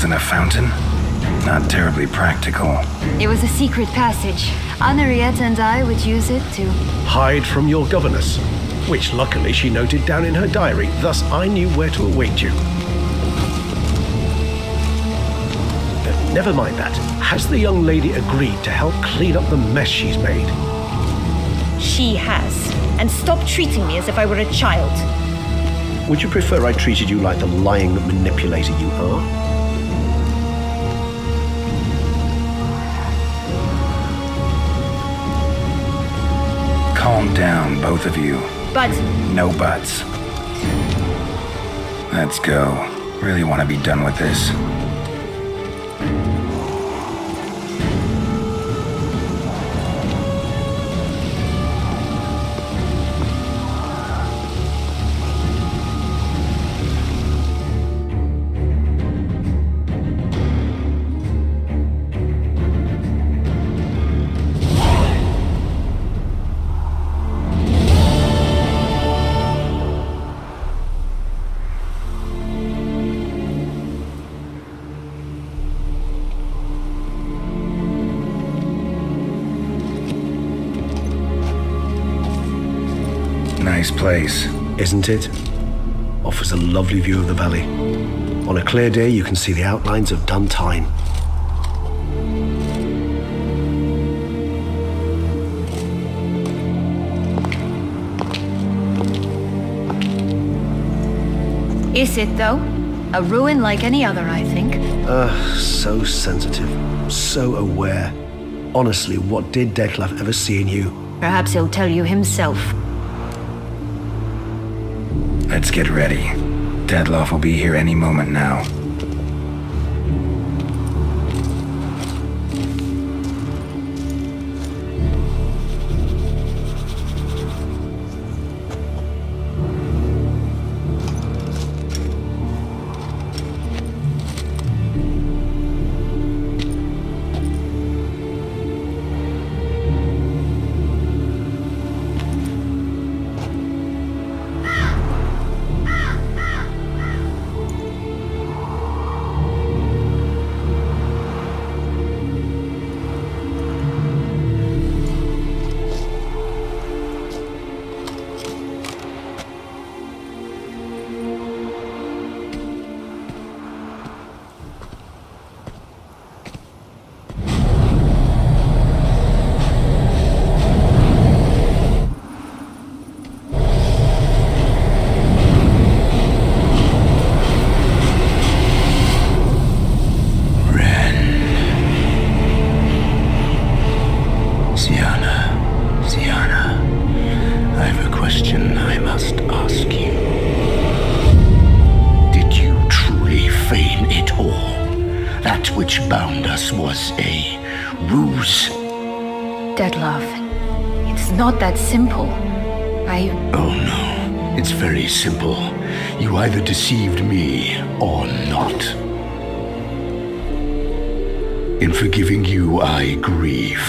pools in a fountain? Not terribly practical. It was a secret passage. Henriette and I would use it to hide from your governess, which luckily she noted down in her diary, thus I knew where to await you. Never mind that. Has the young lady agreed to help clean up the mess she's made? She has. And stop treating me as if I were a child. Would you prefer I treated you like the lying manipulator you are? Calm down, both of you. But... No buts. Let's go. Really want to be done with this. Nice place. Isn't it? Offers a lovely view of the valley. On a clear day, you can see the outlines of Duntine. Is it, though? A ruin like any other, I think. So sensitive. So aware. Honestly, what did Dettlaff ever see in you? Perhaps he'll tell you himself. Let's get ready. Dettlaff will be here any moment now. Dettlaff, it's not that simple. Oh no, it's very simple. You either deceived me or not. In forgiving you, I grieve.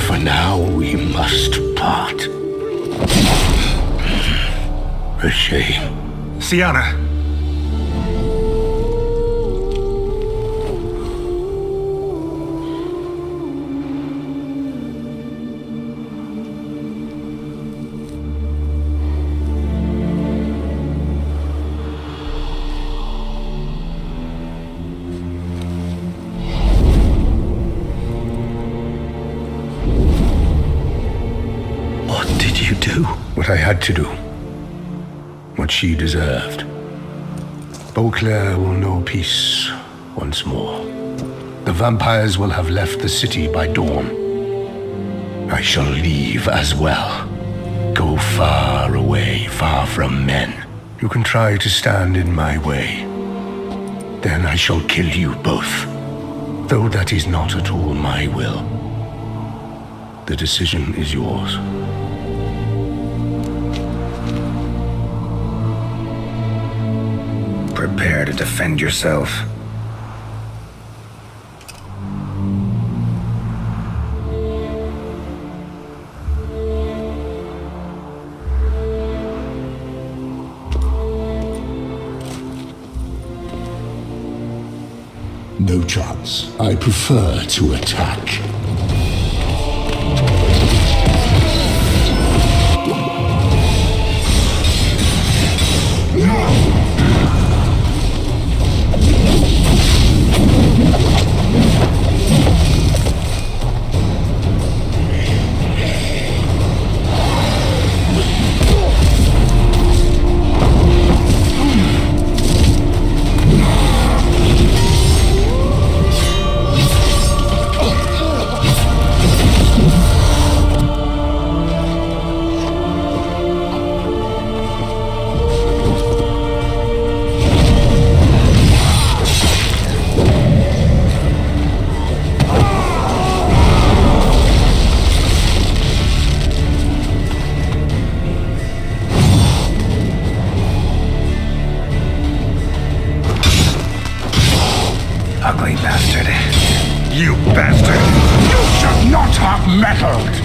For now, we must part. A shame. Sienna! What I had to do. What she deserved. Beauclair will know peace once more. The vampires will have left the city by dawn. I shall leave as well. Go far away, far from men. You can try to stand in my way. Then I shall kill you both. Though that is not at all my will. The decision is yours. Prepare to defend yourself. No chance. I prefer to attack. Ugly bastard. You bastard! You should not have meddled!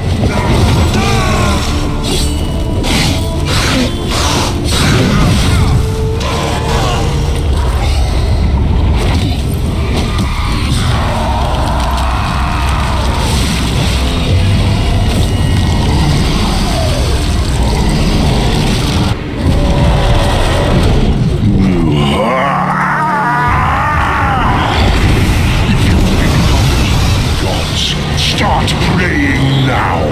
Start praying now!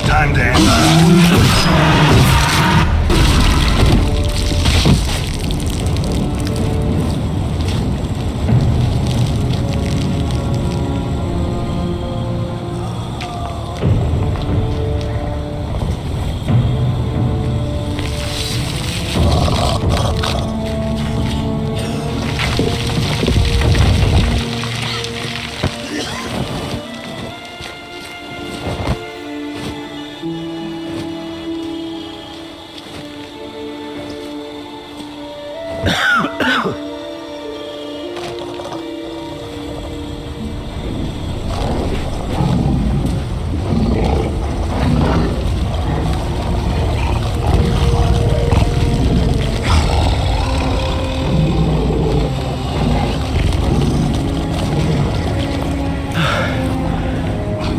Time to end.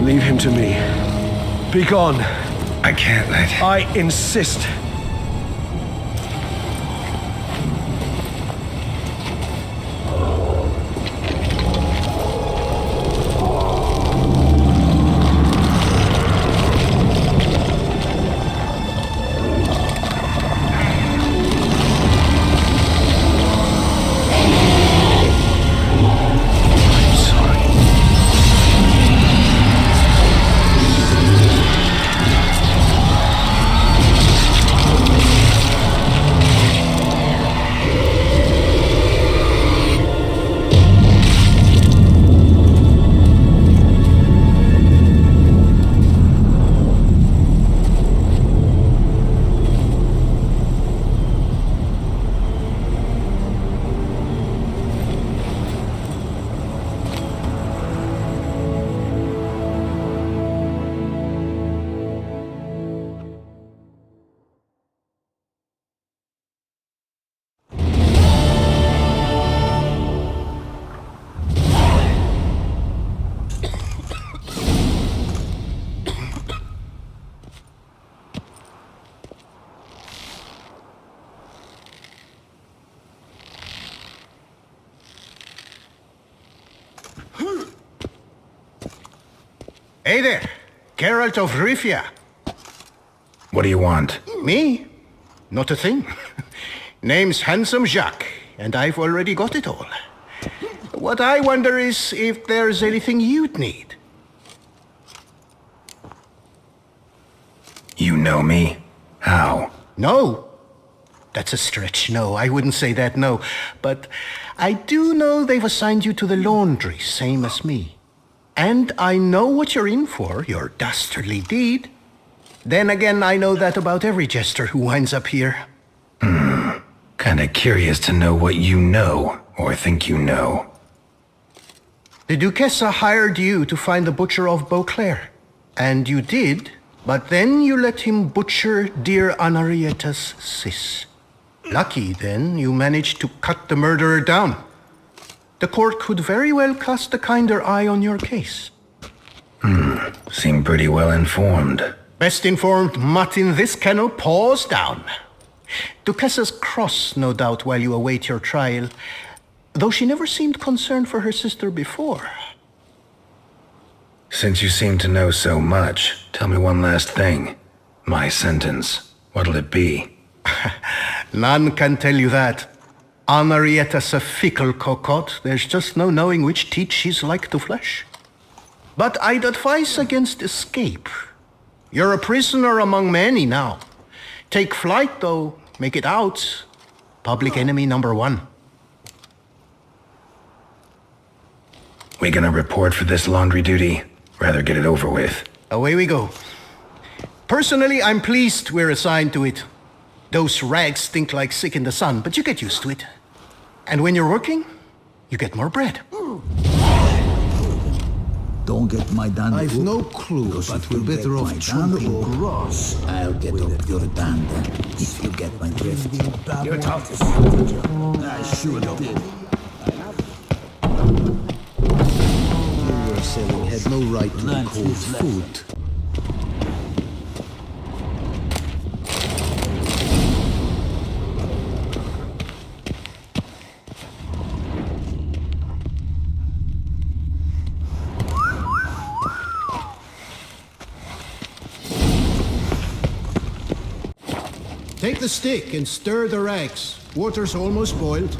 Leave him to me. Be gone. I can't let... I insist. Hey there, Geralt of Rivia. What do you want? Me? Not a thing. Name's Handsome Jacques, and I've already got it all. What I wonder is if there's anything you'd need. You know me? How? No. That's a stretch, no. I wouldn't say that, no. But I do know they've assigned you to the laundry, same as me. And I know what you're in for, your dastardly deed. Then again, I know that about every jester who winds up here. Kinda curious to know what you know, or think you know. The Duchessa hired you to find the butcher of Beauclair. And you did, but then you let him butcher dear Anarietta's sis. Lucky, then, you managed to cut the murderer down. The court could very well cast a kinder eye on your case. Seem pretty well informed. Best informed mutt in this kennel, paws down. Duchessa's cross, no doubt, while you await your trial, though she never seemed concerned for her sister before. Since you seem to know so much, tell me one last thing. My sentence, what'll it be? None can tell you that. Anarietta's a fickle cocotte. There's just no knowing which teat she's like to flesh. But I'd advise against escape. You're a prisoner among many now. Take flight, though. Make it out. Public enemy number one. We gonna report for this laundry duty? Rather get it over with. Away we go. Personally, I'm pleased we're assigned to it. Those rags stink like sick in the sun, but you get used to it. And when you're working, you get more bread. Don't get my dander. I've no clue, but we're better off tramping grass. I'll get up your dander, if you get my drift. You're tough. I sure did. You were selling had no right to be called food. Take the stick and stir the rags. Water's almost boiled.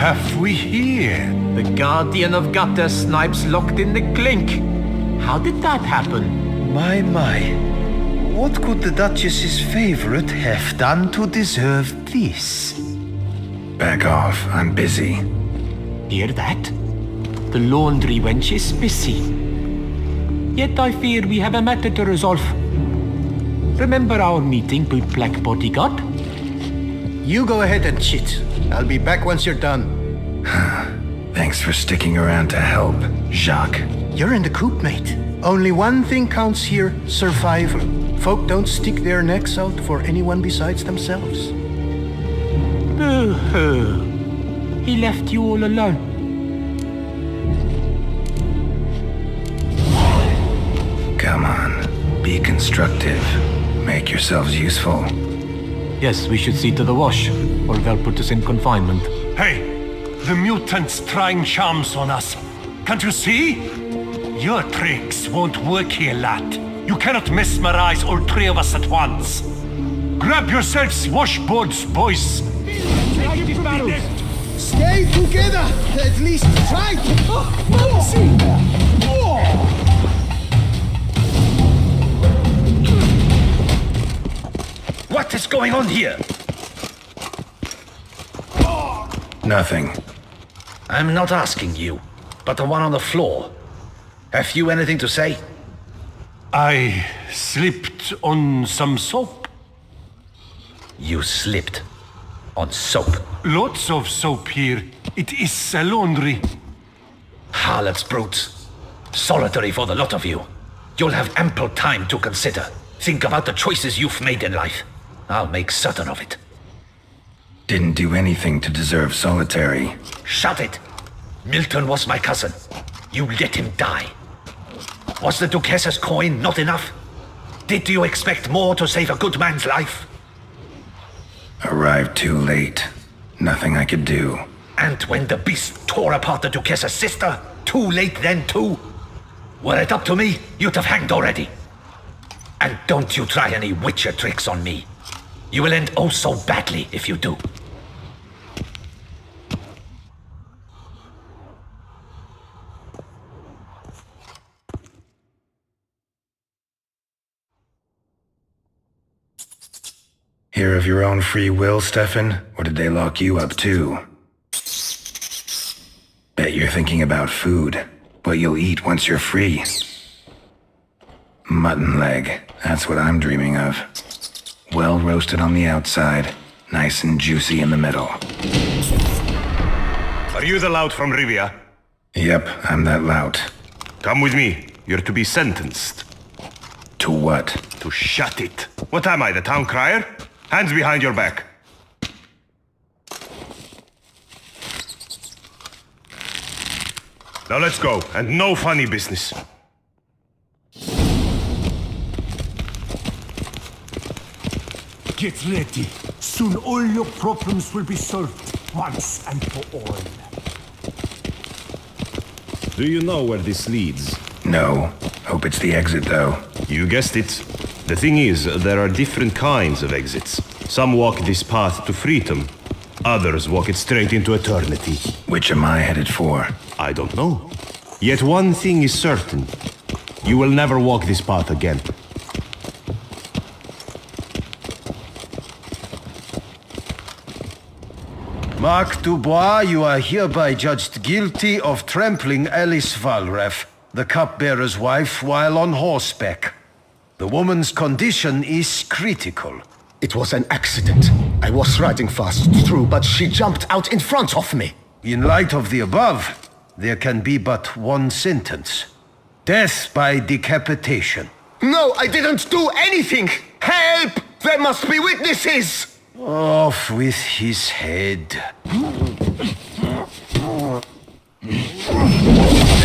Have we here? The Guardian of Gutter snipes locked in the clink. How did that happen? My. What could the Duchess's favorite have done to deserve this? Back off, I'm busy. Hear that? The laundry wench is busy. Yet I fear we have a matter to resolve. Remember our meeting with Black Bodyguard? You go ahead and chit. I'll be back once you're done. Thanks for sticking around to help, Jacques. You're in the coop, mate. Only one thing counts here, survival. Folk don't stick their necks out for anyone besides themselves. Boo-hoo. He left you all alone. Come on, be constructive. Make yourselves useful. Yes, we should see to the wash, or they'll put us in confinement. Hey! The mutant's trying charms on us. Can't you see? Your tricks won't work here, lad. You cannot mesmerize all three of us at once. Grab yourselves washboards, boys. Stay together! At least try to... What is going on here? Nothing. I'm not asking you, but the one on the floor. Have you anything to say? I slipped on some soap. You slipped on soap. Lots of soap here. It is a laundry. Harlots, brutes. Solitary for the lot of you. You'll have ample time to consider. Think about the choices you've made in life. I'll make certain of it. Didn't do anything to deserve solitary. Shut it! Milton was my cousin. You let him die. Was the Duchess's coin not enough? Did you expect more to save a good man's life? Arrived too late. Nothing I could do. And when the beast tore apart the Duchess's sister, too late then too? Were it up to me, you'd have hanged already. And don't you try any witcher tricks on me. You will end oh so badly if you do. Here of your own free will, Stefan? Or did they lock you up too? Bet you're thinking about food. What you'll eat once you're free. Mutton leg. That's what I'm dreaming of. Well roasted on the outside, nice and juicy in the middle. Are you the lout from Rivia? Yep, I'm that lout. Come with me. You're to be sentenced. To what? To shut it. What am I, the town crier? Hands behind your back. Now let's go, and no funny business. Get ready. Soon all your problems will be solved, once and for all. Do you know where this leads? No. Hope it's the exit, though. You guessed it. The thing is, there are different kinds of exits. Some walk this path to freedom. Others walk it straight into eternity. Which am I headed for? I don't know. Yet one thing is certain. You will never walk this path again. Mark Dubois, you are hereby judged guilty of trampling Alice Valref, the cupbearer's wife, while on horseback. The woman's condition is critical. It was an accident. I was riding fast, true, but she jumped out in front of me. In light of the above, there can be but one sentence. Death by decapitation. No, I didn't do anything! Help! There must be witnesses! Off with his head.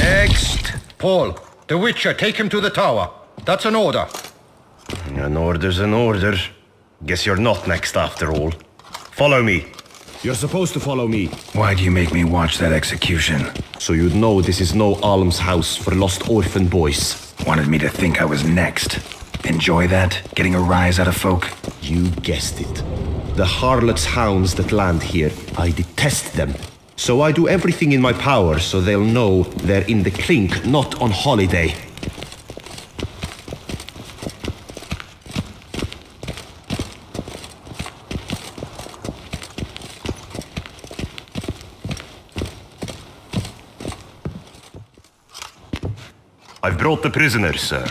Next. Paul, the Witcher, take him to the tower. That's an order. An order's an order. Guess you're not next after all. Follow me. You're supposed to follow me. Why do you make me watch that execution? So you'd know this is no almshouse for lost orphan boys. Wanted me to think I was next. Enjoy that? Getting a rise out of folk? You guessed it. The harlots' hounds that land here, I detest them. So I do everything in my power so they'll know they're in the clink, not on holiday. I've brought the prisoner, sir.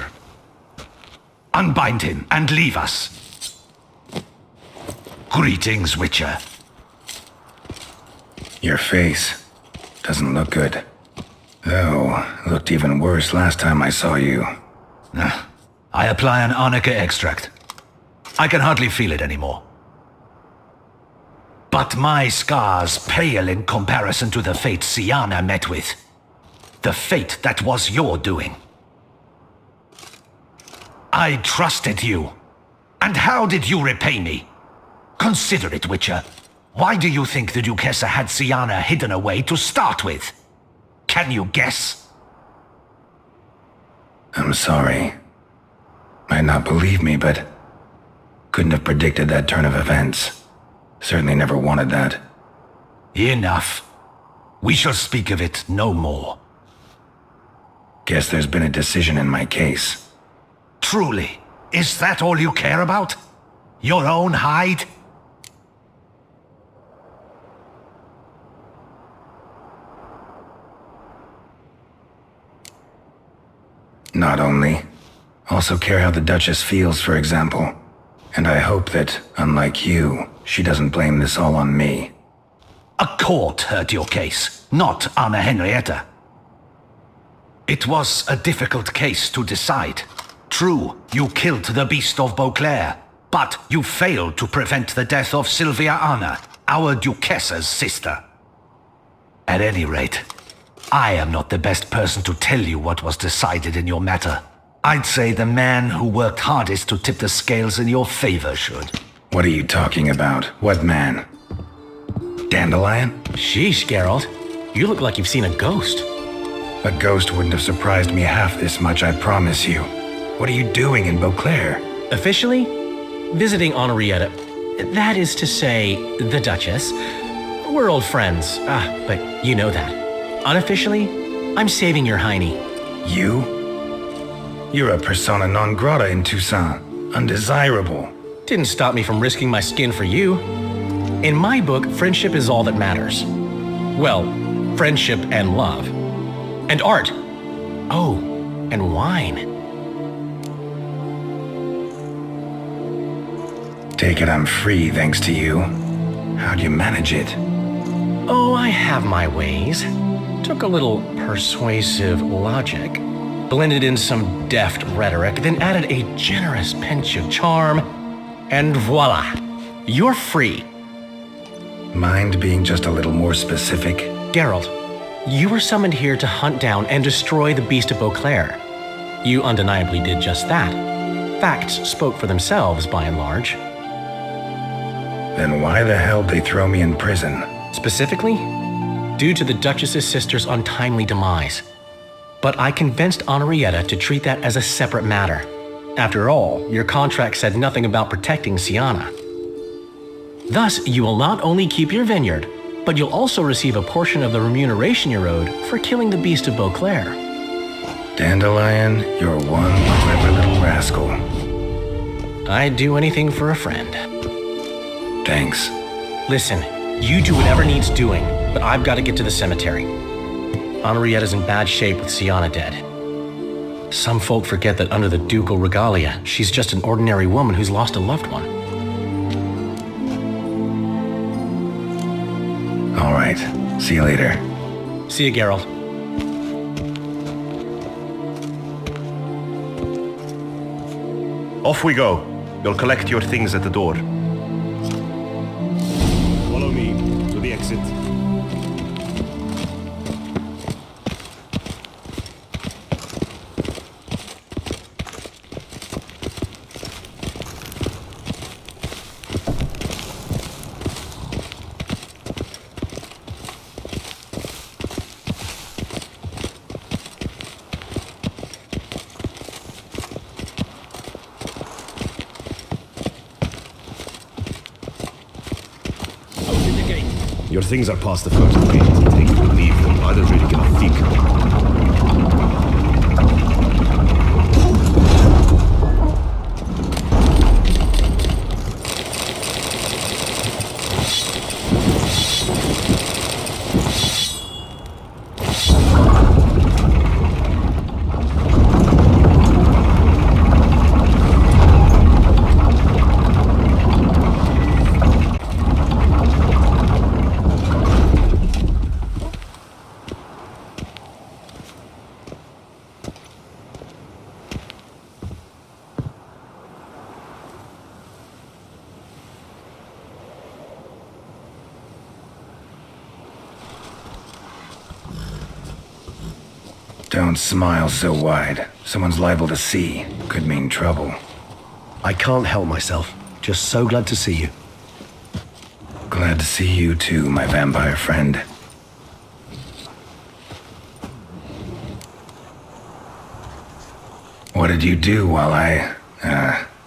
Unbind him and leave us. Greetings, Witcher. Your face doesn't look good. Though, looked even worse last time I saw you. I apply an arnica extract. I can hardly feel it anymore. But my scars pale in comparison to the fate Siana met with. The fate that was your doing. I trusted you. And how did you repay me? Consider it, Witcher. Why do you think the Duchessa had Siana hidden away to start with? Can you guess? I'm sorry. Might not believe me, but couldn't have predicted that turn of events. Certainly never wanted that. Enough. We shall speak of it no more. Guess there's been a decision in my case. Truly, is that all you care about? Your own hide? Not only. Also care how the Duchess feels, for example. And I hope that, unlike you, she doesn't blame this all on me. A court heard your case, not Anna Henrietta. It was a difficult case to decide. True, you killed the Beast of Beauclair, but you failed to prevent the death of Sylvia Anna, our Duchessa's sister. At any rate, I am not the best person to tell you what was decided in your matter. I'd say the man who worked hardest to tip the scales in your favor should. What are you talking about? What man? Dandelion? Sheesh, Geralt. You look like you've seen a ghost. A ghost wouldn't have surprised me half this much, I promise you. What are you doing in Beauclair? Officially, visiting Henrietta. That is to say, the Duchess. We're old friends, but you know that. Unofficially, I'm saving your hiney. You? You're a persona non grata in Toussaint. Undesirable. Didn't stop me from risking my skin for you. In my book, friendship is all that matters. Well, friendship and love. And art. Oh, and wine. Take it I'm free thanks to you. How'd you manage it? Oh, I have my ways. Took a little persuasive logic, blended in some deft rhetoric, then added a generous pinch of charm, and voila, you're free. Mind being just a little more specific? Geralt, you were summoned here to hunt down and destroy the Beast of Beauclair. You undeniably did just that. Facts spoke for themselves, by and large. Then why the hell did they throw me in prison? Specifically, due to the Duchess's sister's untimely demise. But I convinced Henrietta to treat that as a separate matter. After all, your contract said nothing about protecting Sienna. Thus, you will not only keep your vineyard, but you'll also receive a portion of the remuneration you're owed for killing the Beast of Beauclair. Dandelion, you're one clever little rascal. I'd do anything for a friend. Thanks. Listen, you do whatever needs doing, but I've got to get to the cemetery. Henrietta's in bad shape with Sienna dead. Some folk forget that under the ducal regalia, she's just an ordinary woman who's lost a loved one. All right. See you later. See you, Geralt. Off we go. You'll collect your things at the door. Follow me to the exit. Your things are past the first gate. Take them or leave them. I don't really give a fig. Don't smile so wide. Someone's liable to see. Could mean trouble. I can't help myself. Just so glad to see you. Glad to see you too, my vampire friend. What did you do while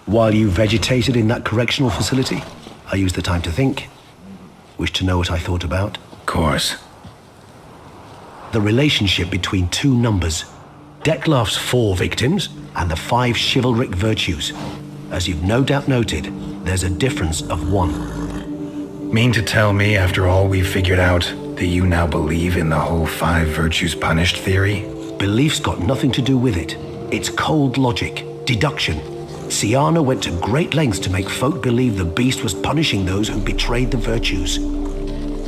While you vegetated in that correctional facility, I used the time to think. Wish to know what I thought about? Of course. The relationship between two numbers. Dettlaff's 4 victims and the 5 chivalric virtues. As you've no doubt noted, there's a difference of 1. Mean to tell me, after all we've figured out, that you now believe in the whole 5 virtues punished theory? Belief's got nothing to do with it. It's cold logic, deduction. Siana went to great lengths to make folk believe the beast was punishing those who betrayed the virtues.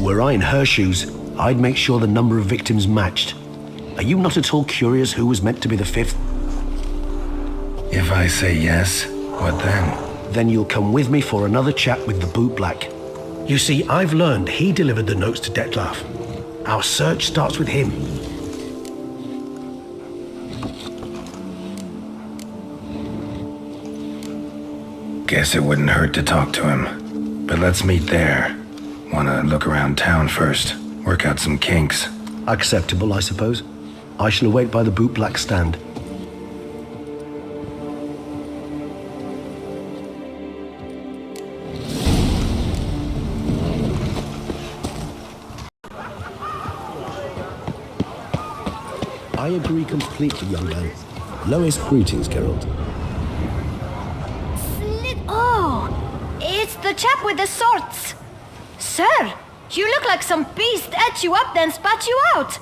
Were I in her shoes, I'd make sure the number of victims matched. Are you not at all curious who was meant to be the fifth? If I say yes, what then? Then you'll come with me for another chat with the Boot Black. You see, I've learned he delivered the notes to Dettlaff. Our search starts with him. Guess it wouldn't hurt to talk to him. But let's meet there. Wanna look around town first, work out some kinks. Acceptable, I suppose. I shall await by the Boot Black stand. I agree completely, young man. Lowest greetings, Geralt. Oh, it's the chap with the swords. Sir, you look like some beast ate you up then spat you out.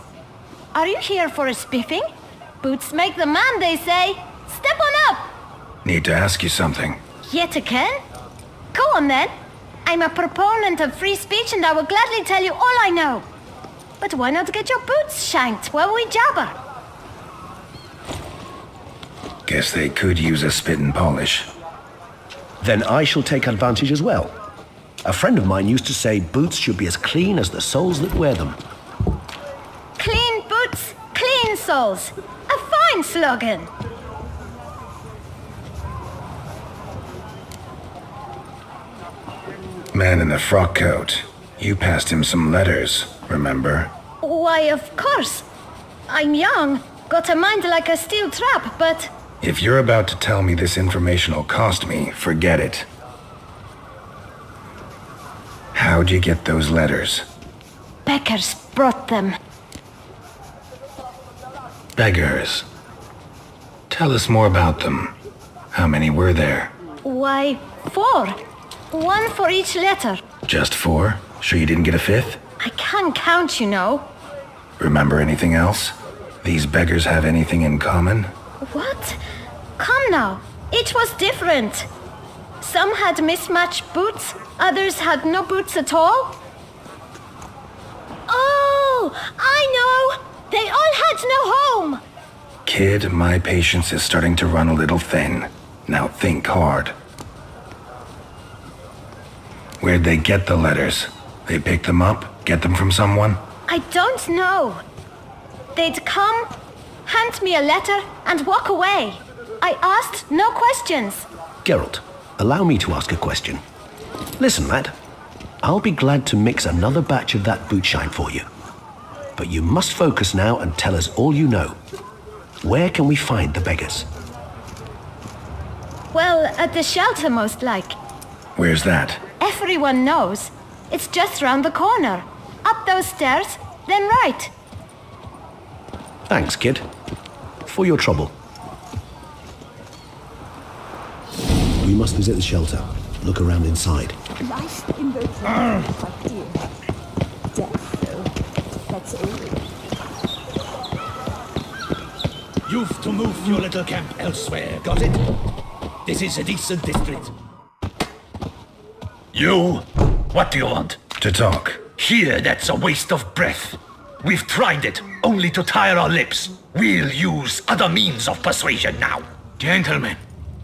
Are you here for a spiffing? Boots make the man, they say. Step on up. Need to ask you something. Yet again? Go on then. I'm a proponent of free speech and I will gladly tell you all I know. But why not get your boots shanked while we jabber? Guess they could use a spit and polish. Then I shall take advantage as well. A friend of mine used to say boots should be as clean as the soles that wear them. Clean boots, clean soles. A fine slogan. Man in the frock coat. You passed him some letters, remember? Why, of course. I'm young, got a mind like a steel trap, but... If you're about to tell me this information'll cost me, forget it. How'd you get those letters? Beggars brought them. Beggars. Tell us more about them. How many were there? Why, 4. 1 for each letter. Just 4? Sure you didn't get a 5th? I can't count, you know. Remember anything else? These beggars have anything in common? What? Come now. Each was different. Some had mismatched boots, others had no boots at all. Oh, I know! They all had no home! Kid, my patience is starting to run a little thin. Now think hard. Where'd they get the letters? They pick them up? Get them from someone? I don't know. They'd come, hand me a letter, and walk away. I asked no questions. Geralt, allow me to ask a question. Listen, lad. I'll be glad to mix another batch of that bootshine for you. But you must focus now and tell us all you know. Where can we find the beggars? Well, at the shelter, most like. Where's that? Everyone knows. It's just round the corner. Up those stairs, then right. Thanks, kid. For your trouble. We must visit the shelter. Look around inside. You've to move your little camp elsewhere, got it? This is a decent district. You? What do you want? To talk. Here, that's a waste of breath. We've tried it, only to tire our lips. We'll use other means of persuasion now. Gentlemen,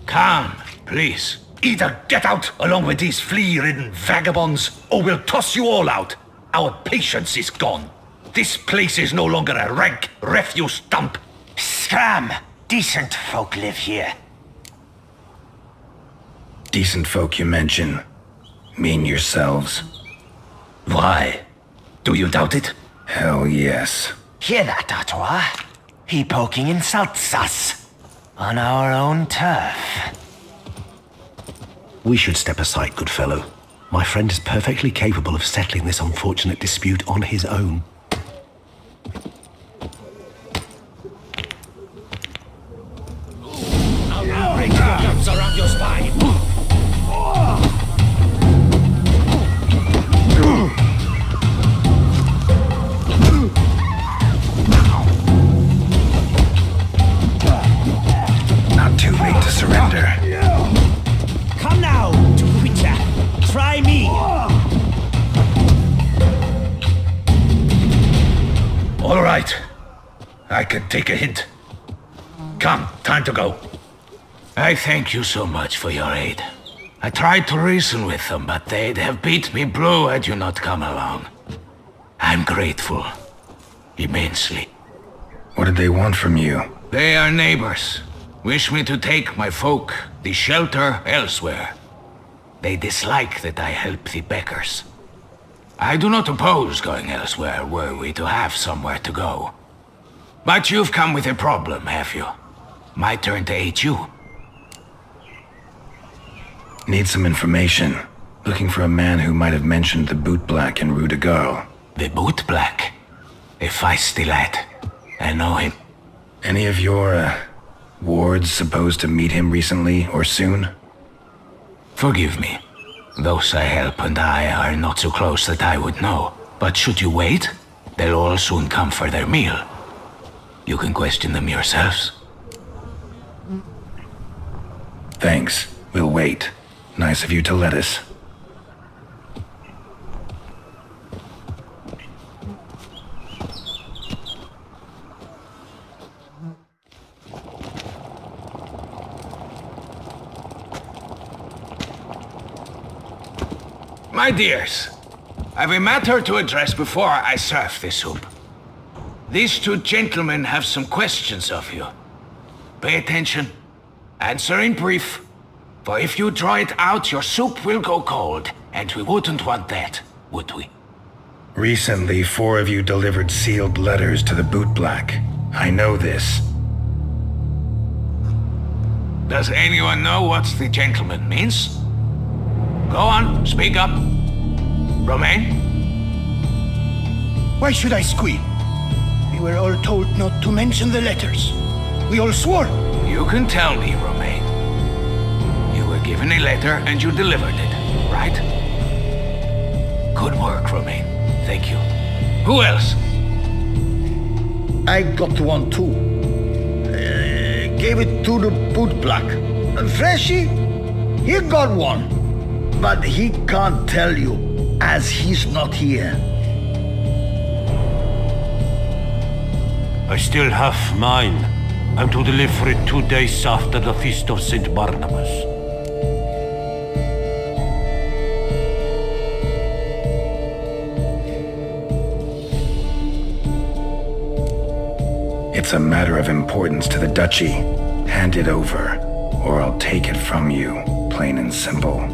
calm, please. Either get out along with these flea-ridden vagabonds, or we'll toss you all out. Our patience is gone. This place is no longer a rank refuse dump. Scram! Decent folk live here. Decent folk you mention. Mean yourselves. Why? Do you doubt it? Hell yes. Hear that, Artois? He poking insults us. On our own turf. We should step aside, good fellow. My friend is perfectly capable of settling this unfortunate dispute on his own. I'll break your guts around your spine. can take a hint. Come, time to go. I thank you so much for your aid. I tried to reason with them, but they'd have beat me blue had you not come along. I'm grateful. Immensely. What did they want from you? They are neighbors. Wish me to take my folk, the shelter, elsewhere. They dislike that I help the Beckers. I do not oppose going elsewhere were we to have somewhere to go. But you've come with a problem, have you? My turn to aid you. Need some information. Looking for a man who might have mentioned the Boot Black in Rue de Garl. The Boot Black? A feisty lad. I know him. Any of your, wards supposed to meet him recently or soon? Forgive me. Those I help and I are not so close that I would know. But should you wait, they'll all soon come for their meal. You can question them yourselves. Thanks. We'll wait. Nice of you to let us. My dears, I've a matter to address before I serve the soup. These two gentlemen have some questions of you. Pay attention. Answer in brief. For if you draw it out, your soup will go cold, and we wouldn't want that, would we? Recently, 4 of you delivered sealed letters to the Boot Black. I know this. Does anyone know what the gentleman means? Go on, speak up. Romain? Why should I squeal? We were all told not to mention the letters. We all swore. You can tell me, Romain. You were given a letter and you delivered it, right? Good work, Romain. Thank you. Who else? I got one too. Gave it to the Boot Black. Freshie, he got one. But he can't tell you, as he's not here. I still have mine. I'm to deliver it 2 days after the Feast of St. Barnabas. It's a matter of importance to the Duchy. Hand it over, or I'll take it from you, plain and simple.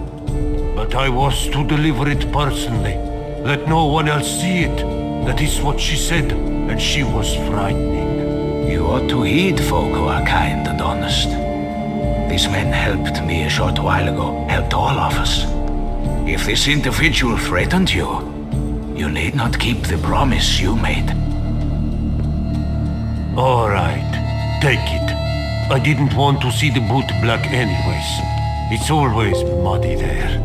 But I was to deliver it personally. Let no one else see it. That is what she said, and she was frightening. You ought to heed folk who are kind and honest. These men helped me a short while ago, helped all of us. If this individual threatened you, you need not keep the promise you made. All right, take it. I didn't want to see the Boot Black anyways. It's always muddy there.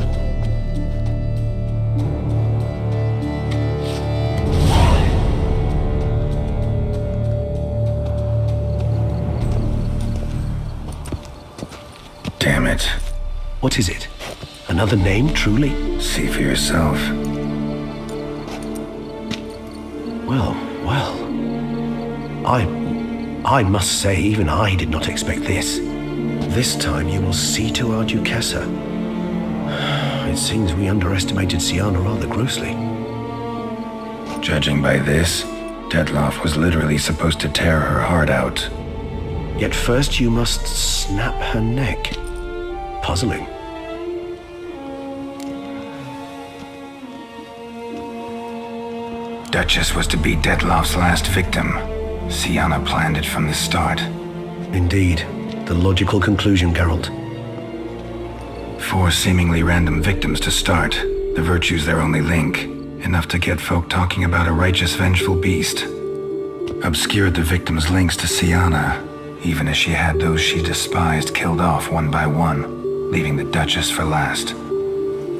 Damn it. What is it? Another name, truly? See for yourself. Well. I must say, even I did not expect this. This time you will see to our Duchessa. It seems we underestimated Sienna rather grossly. Judging by this, Dettlaff was literally supposed to tear her heart out. Yet first you must snap her neck. Puzzling. Duchess was to be Dettlaff's last victim. Sienna planned it from the start. Indeed. The logical conclusion, Geralt. 4 seemingly random victims to start. The virtue's their only link. Enough to get folk talking about a righteous, vengeful beast. Obscured the victims' links to Sienna, even as she had those she despised killed off one by one, leaving the Duchess for last.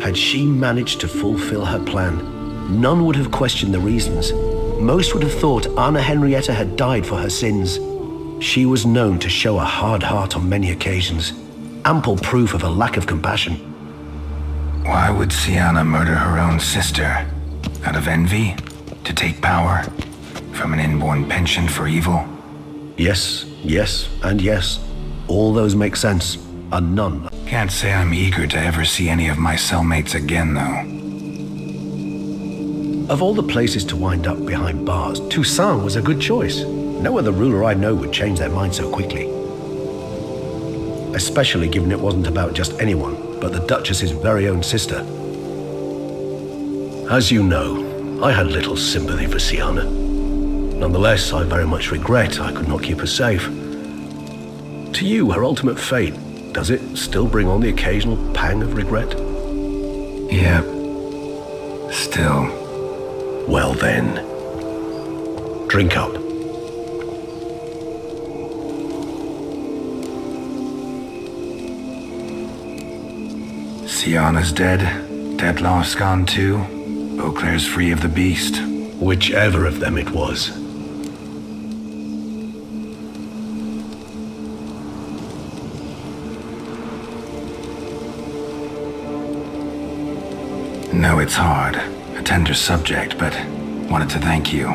Had she managed to fulfill her plan, none would have questioned the reasons. Most would have thought Anna Henrietta had died for her sins. She was known to show a hard heart on many occasions. Ample proof of a lack of compassion. Why would Sienna murder her own sister? Out of envy? To take power? From an inborn penchant for evil? Yes, yes, and yes. All those make sense, and none. Can't say I'm eager to ever see any of my cellmates again, though. Of all the places to wind up behind bars, Toussaint was a good choice. No other ruler I know would change their mind so quickly. Especially given it wasn't about just anyone, but the Duchess's very own sister. As you know, I had little sympathy for Sienna. Nonetheless, I very much regret I could not keep her safe. To you, her ultimate fate, does it still bring on the occasional pang of regret? Yep. Still. Well then, drink up. Sienna's dead. Dettlaff's gone too. Beauclair's free of the beast. Whichever of them it was. No, it's hard. A tender subject, but wanted to thank you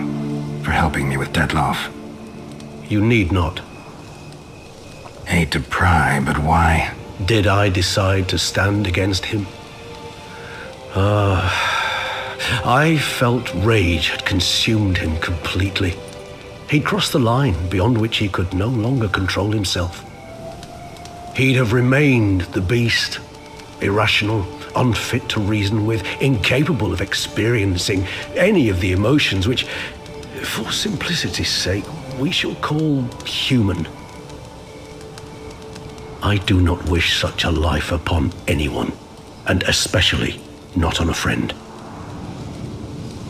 for helping me with Dettlaff. You need not. Hate to pry, but why? Did I decide to stand against him? I felt rage had consumed him completely. He'd crossed the line beyond which he could no longer control himself. He'd have remained the beast, irrational, unfit to reason with, incapable of experiencing any of the emotions which, for simplicity's sake, we shall call human. I do not wish such a life upon anyone, and especially not on a friend.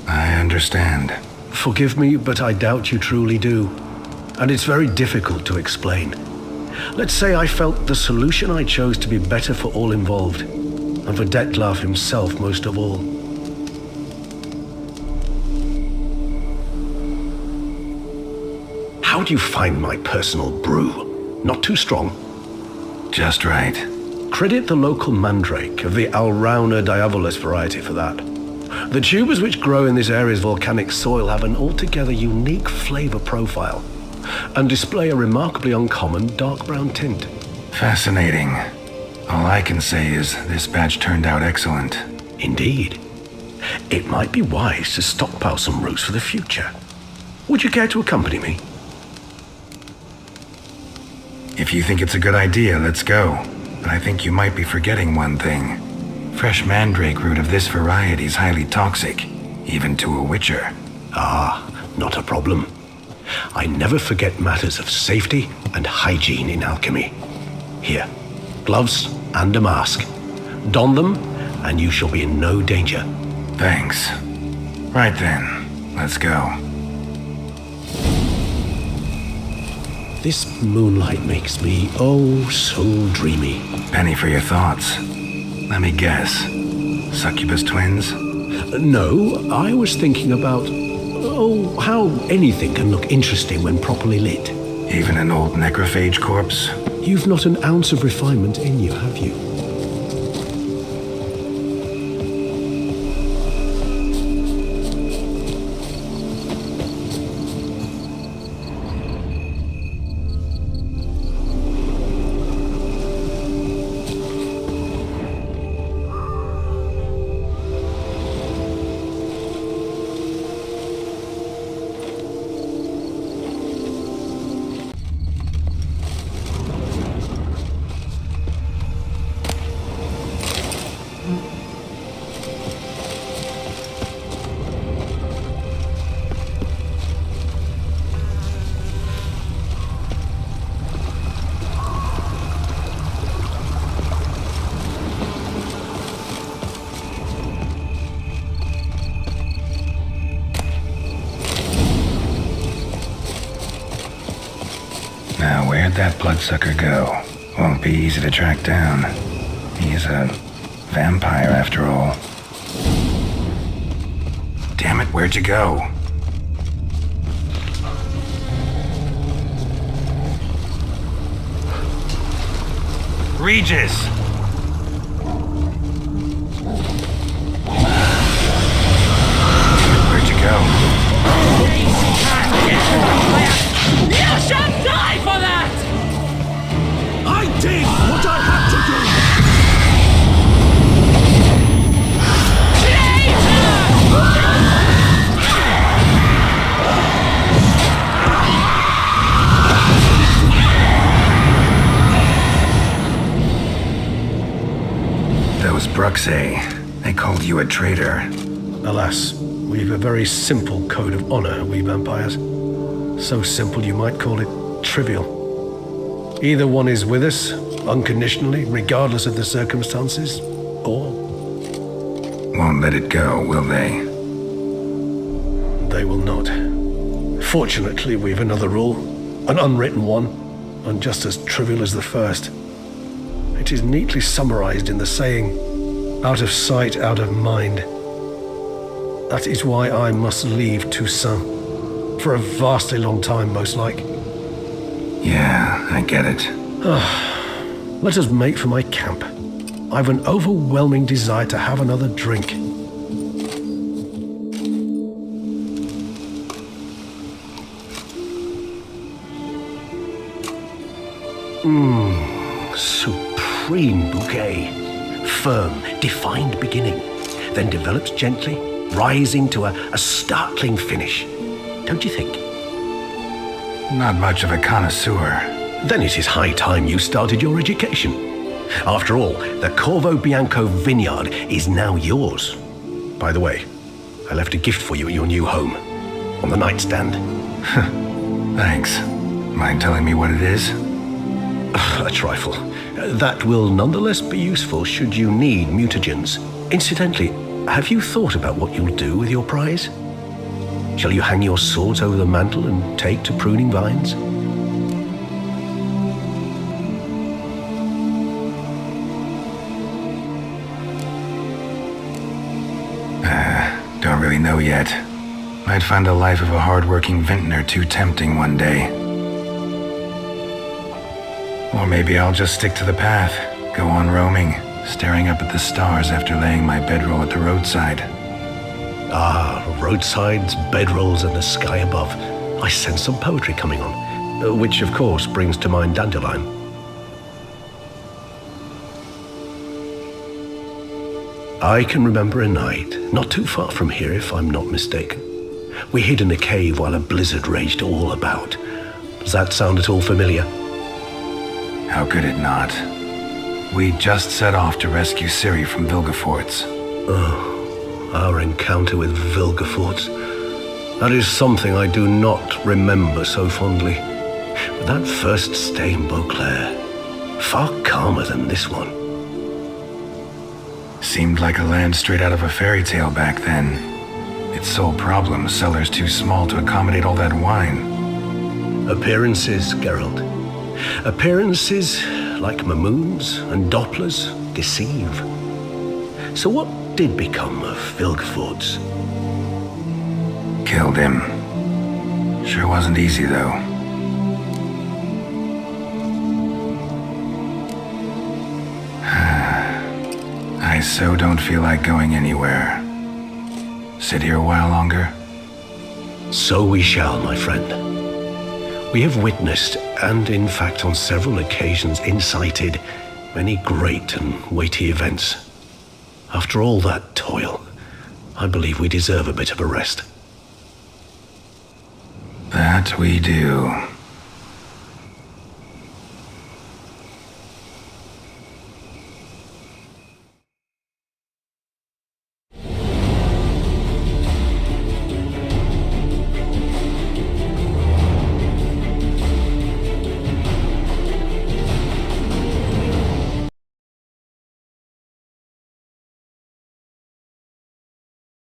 I understand. Forgive me, but I doubt you truly do. And it's very difficult to explain. Let's say I felt the solution I chose to be better for all involved, and for Dettlaff himself most of all. How do you find my personal brew? Not too strong? Just right. Credit the local mandrake of the Alrauna diavolus variety for that. The tubers which grow in this area's volcanic soil have an altogether unique flavor profile and display a remarkably uncommon dark brown tint. Fascinating. All I can say is this batch turned out excellent. Indeed. It might be wise to stockpile some roots for the future. Would you care to accompany me? If you think it's a good idea, let's go. But I think you might be forgetting one thing. Fresh mandrake root of this variety is highly toxic, even to a witcher. Ah, not a problem. I never forget matters of safety and hygiene in alchemy. Here, gloves and a mask. Don them, and you shall be in no danger. Thanks. Right then, let's go. This moonlight makes me, oh, so dreamy. Penny for your thoughts. Let me guess. Succubus twins? No, I was thinking about, oh, how anything can look interesting when properly lit. Even an old necrophage corpse? You've not an ounce of refinement in you, have you? Now, where'd that bloodsucker go? Won't be easy to track down. He's a vampire after all. Damn it, where'd you go? Regis! Where'd you go? You shut Bruxay. They called you a traitor. Alas, we've a very simple code of honor, we vampires. So simple you might call it trivial. Either one is with us, unconditionally, regardless of the circumstances, or... Won't let it go, will they? They will not. Fortunately, we've another rule, an unwritten one, and just as trivial as the first. It is neatly summarized in the saying, out of sight, out of mind. That is why I must leave Toussaint. For a vastly long time, most like. Yeah, I get it. Let us make for my camp. I've an overwhelming desire to have another drink. Supreme bouquet. Firm, defined beginning. Then develops gently, rising to a startling finish. Don't you think? Not much of a connoisseur. Then it is high time you started your education. After all, the Corvo Bianco vineyard is now yours. By the way, I left a gift for you at your new home. On the nightstand. Thanks. Mind telling me what it is? A trifle. That will nonetheless be useful should you need mutagens. Incidentally, have you thought about what you'll do with your prize? Shall you hang your swords over the mantle and take to pruning vines? Don't really know yet. Might find the life of a hard-working vintner too tempting one day. Or maybe I'll just stick to the path, go on roaming, staring up at the stars after laying my bedroll at the roadside. Ah, roadsides, bedrolls, and the sky above. I sense some poetry coming on, which of course brings to mind Dandelion. I can remember a night, not too far from here if I'm not mistaken. We hid in a cave while a blizzard raged all about. Does that sound at all familiar? How could it not? We just set off to rescue Ciri from Vilgefortz. Oh, our encounter with Vilgefortz. That is something I do not remember so fondly. But that first stay in Beauclair, far calmer than this one. Seemed like a land straight out of a fairy tale back then. Its sole problem, cellars too small to accommodate all that wine. Appearances, Geralt. Appearances, like Mamoons and Dopplers, deceive. So what did become of Vilgefortz? Killed him. Sure wasn't easy, though. I so don't feel like going anywhere. Sit here a while longer? So we shall, my friend. We have witnessed, and in fact on several occasions incited, many great and weighty events. After all that toil, I believe we deserve a bit of a rest. That we do.